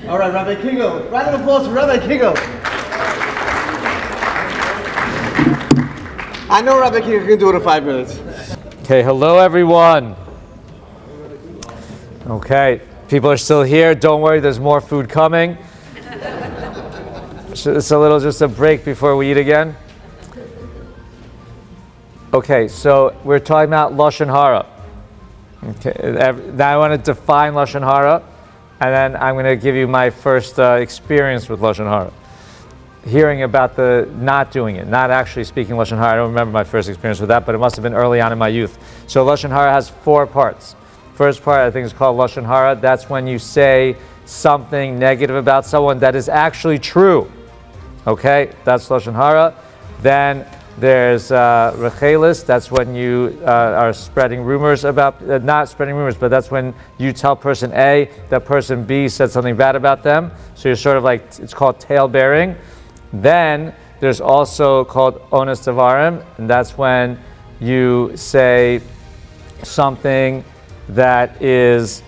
All right, Rabbi Kigel. Round of applause for Rabbi Kigel. I know Rabbi Kigel can do it in 5 minutes. Okay, hello everyone. Okay, people are still here. Don't worry, there's more food coming. So it's just a break before we eat again. Okay, so we're talking about Loshon Hara. Okay, now I want to define Loshon Hara, and then I'm going to give you my first experience with Loshon Hara. Hearing about the not doing it, not actually speaking Loshon Hara. I don't remember my first experience with that, but it must have been early on in my youth. So Loshon Hara has 4 parts. First part, I think, is called Loshon Hara. That's when you say something negative about someone that is actually true. Okay, that's Loshon Hara. Then there's Rechelis. That's when you are spreading rumors about, not spreading rumors, but that's when you tell person A that person B said something bad about them. So you're sort of like, it's called tale bearing. Then there's also called Ones Devarim, and that's when you say something that is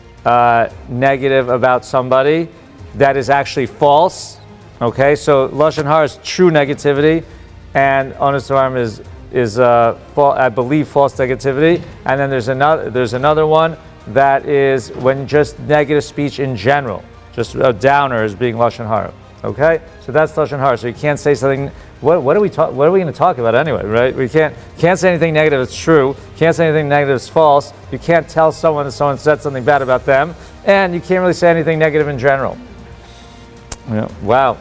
negative about somebody that is actually false. Okay, so Loshon Hara is true negativity, and Ones Devarim is I believe false negativity. And then there's another one that is when just negative speech in general, just a downer is being Loshon Hara. Okay, so that's Loshon Hara. So you can't say something. What are we going to talk about anyway, right? We can't say anything negative that's true. Can't say anything negative that's false. You can't tell someone that someone said something bad about them, and you can't really say anything negative in general. Wow.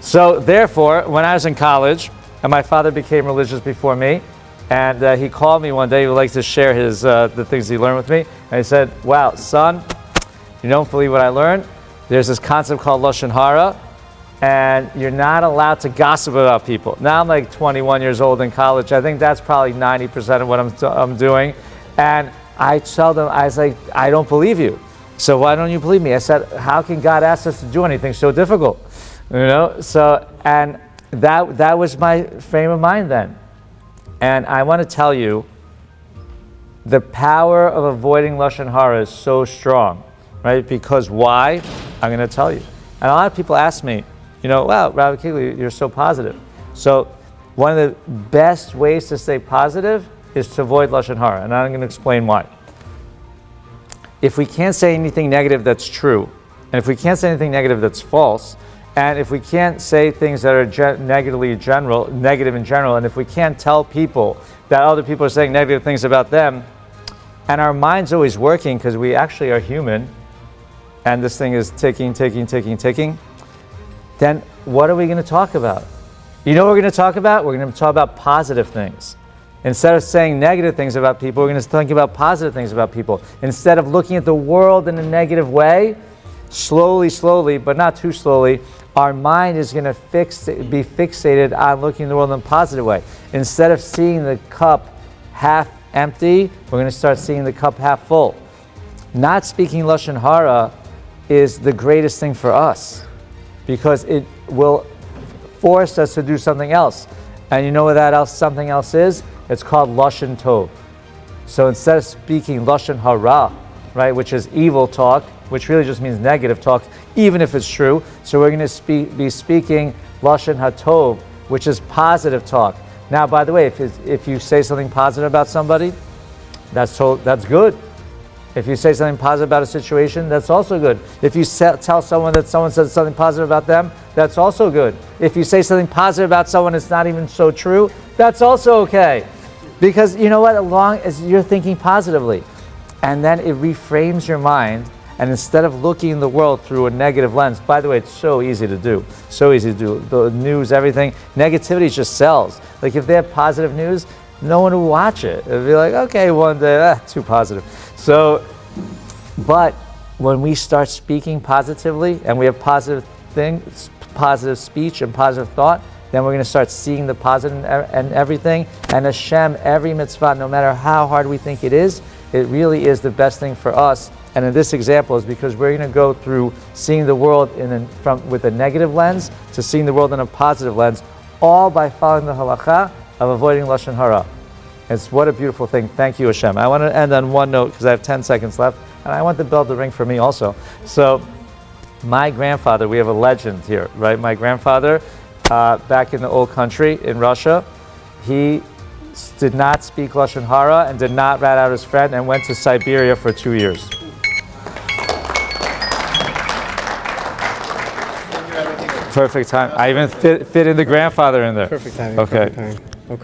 So therefore, when I was in college, and my father became religious before me, and he called me one day. He would like to share his the things he learned with me, and he said, "Wow, son, you don't believe what I learned. There's this concept called Loshon Hara, and you're not allowed to gossip about people." Now I'm like 21 years old in college. I think that's probably 90% of what I'm doing. And I tell them, I was like, "I don't believe you. So why don't you believe me?" I said, "How can God ask us to do anything so difficult?" So, and that was my frame of mind then. And I want to tell you, the power of avoiding Loshon Hara is so strong, right? Because why? I'm going to tell you. And a lot of people ask me, wow, Rabbi Kigel, you're so positive. So one of the best ways to stay positive is to avoid Loshon Hara. And I'm going to explain why. If we can't say anything negative that's true, and if we can't say anything negative that's false, and if we can't say things that are negative in general, and if we can't tell people that other people are saying negative things about them, and our mind's always working because we actually are human, and this thing is ticking, then what are we going to talk about? You know what we're going to talk about? We're going to talk about positive things. Instead of saying negative things about people, we're going to think about positive things about people. Instead of looking at the world in a negative way, slowly, but not too slowly, our mind is going to be fixated on looking at the world in a positive way. Instead of seeing the cup half empty, we're going to start seeing the cup half full. Not speaking Loshon Hara is the greatest thing for us because it will force us to do something else. And you know what something else is? It's called Loshon Tov. So instead of speaking Loshon Hara, right, which is evil talk, which really just means negative talk, even if it's true. So we're going to be speaking Loshon HaTov, which is positive talk. Now, by the way, if you say something positive about somebody, that's good. If you say something positive about a situation, that's also good. If you tell someone that someone said something positive about them, that's also good. If you say something positive about someone that's not even so true, that's also okay. Because you know what? As long as you're thinking positively, and then it reframes your mind, and instead of looking in the world through a negative lens, by the way, it's so easy to do. The news, everything. Negativity just sells. Like if they have positive news, no one will watch it. It'll be like, okay, one day, too positive. So, but when we start speaking positively and we have positive things, positive speech and positive thought, then we're going to start seeing the positive and everything. And Hashem, every mitzvah, no matter how hard we think it really is the best thing for us. And in this example is because we're going to go through seeing the world with a negative lens to seeing the world in a positive lens, all by following the halakha of avoiding Loshon Hara. It's what a beautiful thing. Thank you, Hashem. I want to end on one note because I have 10 seconds left, and I want the bell to ring for me also. So My grandfather, we have a legend here, right? My grandfather, back in the old country in Russia, he did not speak Lashon Hara and did not rat out his friend and went to Siberia for 2 years. Perfect time. I even fit in the grandfather in there. Perfect timing. Okay. Perfect timing. Okay.